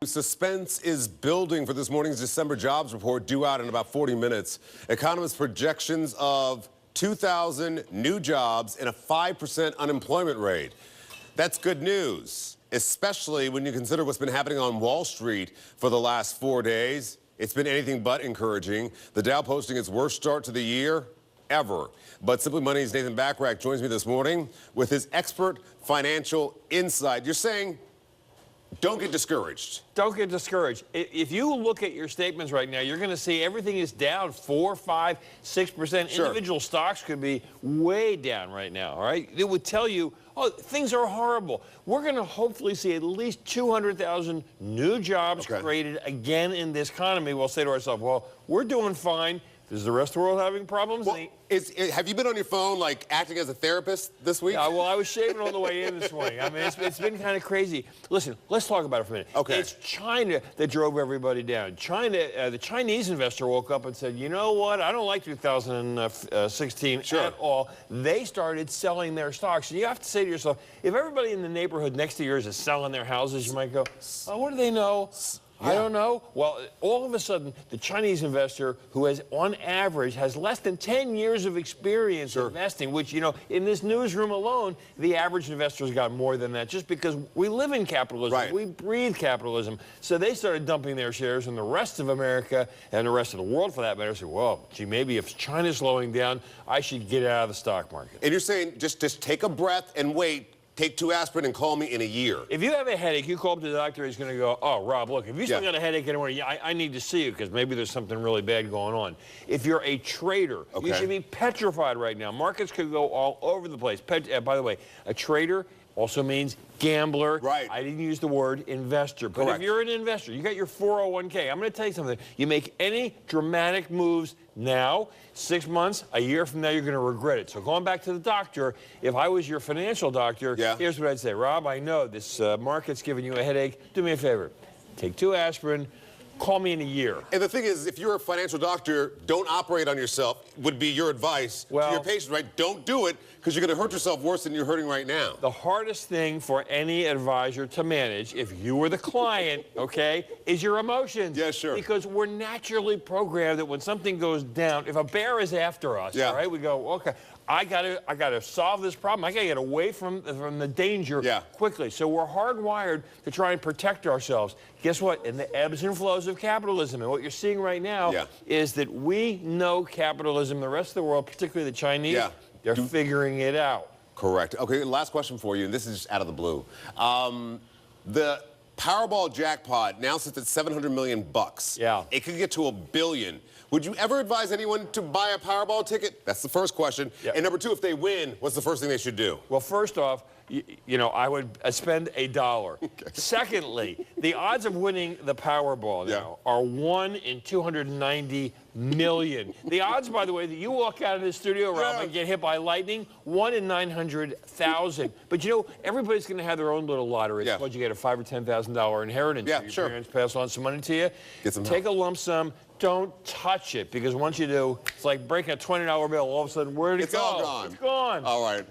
Suspense is building for this morning's December jobs report due out in about 40 minutes. Economists' projections of 2,000 new jobs and a 5% unemployment rate. That's good news, especially when you consider what's been happening on Wall Street for the last 4 days. It's been anything but encouraging. The Dow posting its worst start to the year ever. But Simply Money's Nathan Bachrach joins me this morning with his expert financial insight. You're saying, don't get discouraged. Don't get discouraged. If you look at your statements right now, you're going to see everything is down 4, 5, 6%. Sure. Individual stocks could be way down right now, all right? It would tell you, oh, things are horrible. We're going to hopefully see at least 200,000 new jobs created again in this economy. We'll say to ourselves, well, we're doing fine. Is the rest of the world having problems? Well, have you been on your phone, like, acting as a therapist this week? Yeah, well, I was shaving on the way in this morning. I mean, it's been kind of crazy. Listen, let's talk about it for a minute. Okay. It's China that drove everybody down. China, the Chinese investor woke up and said, you know what? I don't like 2016 at all. They started selling their stocks. And you have to say to yourself, if everybody in the neighborhood next to yours is selling their houses, you might go, oh, what do they know? I don't know. Well, all of a sudden, the Chinese investor, who has, on average, has less than 10 years of experience investing, which, you know, in this newsroom alone, the average investor's got more than that, just because we live in capitalism. We breathe capitalism. So they started dumping their shares, and the rest of America, and the rest of the world, for that matter, said, well, gee, maybe if China's slowing down, I should get out of the stock market. And you're saying just take a breath and wait. Take 2 aspirin and call me in a year. If you have a headache, you call up to the doctor, he's going to go, oh, Rob, look, if you still got a headache anymore, I need to see you because maybe there's something really bad going on. If you're a trader, you should be petrified right now. Markets could go all over the place. By the way, a trader also means gambler. I didn't use the word investor. But if you're an investor, you got your 401k. I'm going to tell you something. You make any dramatic moves now, 6 months, a year from now, you're going to regret it. So going back to the doctor, if I was your financial doctor, here's what I'd say. Rob, I know this market's giving you a headache. Do me a favor. Take 2 aspirin. Call me in a year. And the thing is, if you're a financial doctor, don't operate on yourself, would be your advice to your patient, right? Don't do it, because you're going to hurt yourself worse than you're hurting right now. The hardest thing for any advisor to manage, if you were the client, is your emotions. Yeah, sure. Because we're naturally programmed that when something goes down, if a bear is after us, all right, we go, okay, I gotta solve this problem. I gotta get away from the danger quickly. So we're hardwired to try and protect ourselves. Guess what? In the ebbs and flows of capitalism, and what you're seeing right now is that we know capitalism. The rest of the world, particularly the Chinese, they're figuring it out. Correct. Okay, last question for you, and this is just out of the blue. The Powerball jackpot now sits at $700 million. It could get to $1 billion. Would you ever advise anyone to buy a Powerball ticket? That's the first question. And number 2, if they win, what's the first thing they should do? Well, first off, you know, I would spend $1. Secondly, the odds of winning the Powerball now are 1 in 290 million. The odds, by the way, that you walk out of the studio, Rob, and get hit by lightning, 1 in 900,000. But you know, everybody's going to have their own little lottery. Suppose you get a $5,000 or $10,000 inheritance. Your parents pass on some money to you. Take a lump sum. Don't touch it, because once you do, it's like breaking a $20 bill. All of a sudden, where'd it go? It's all gone. It's gone. All right.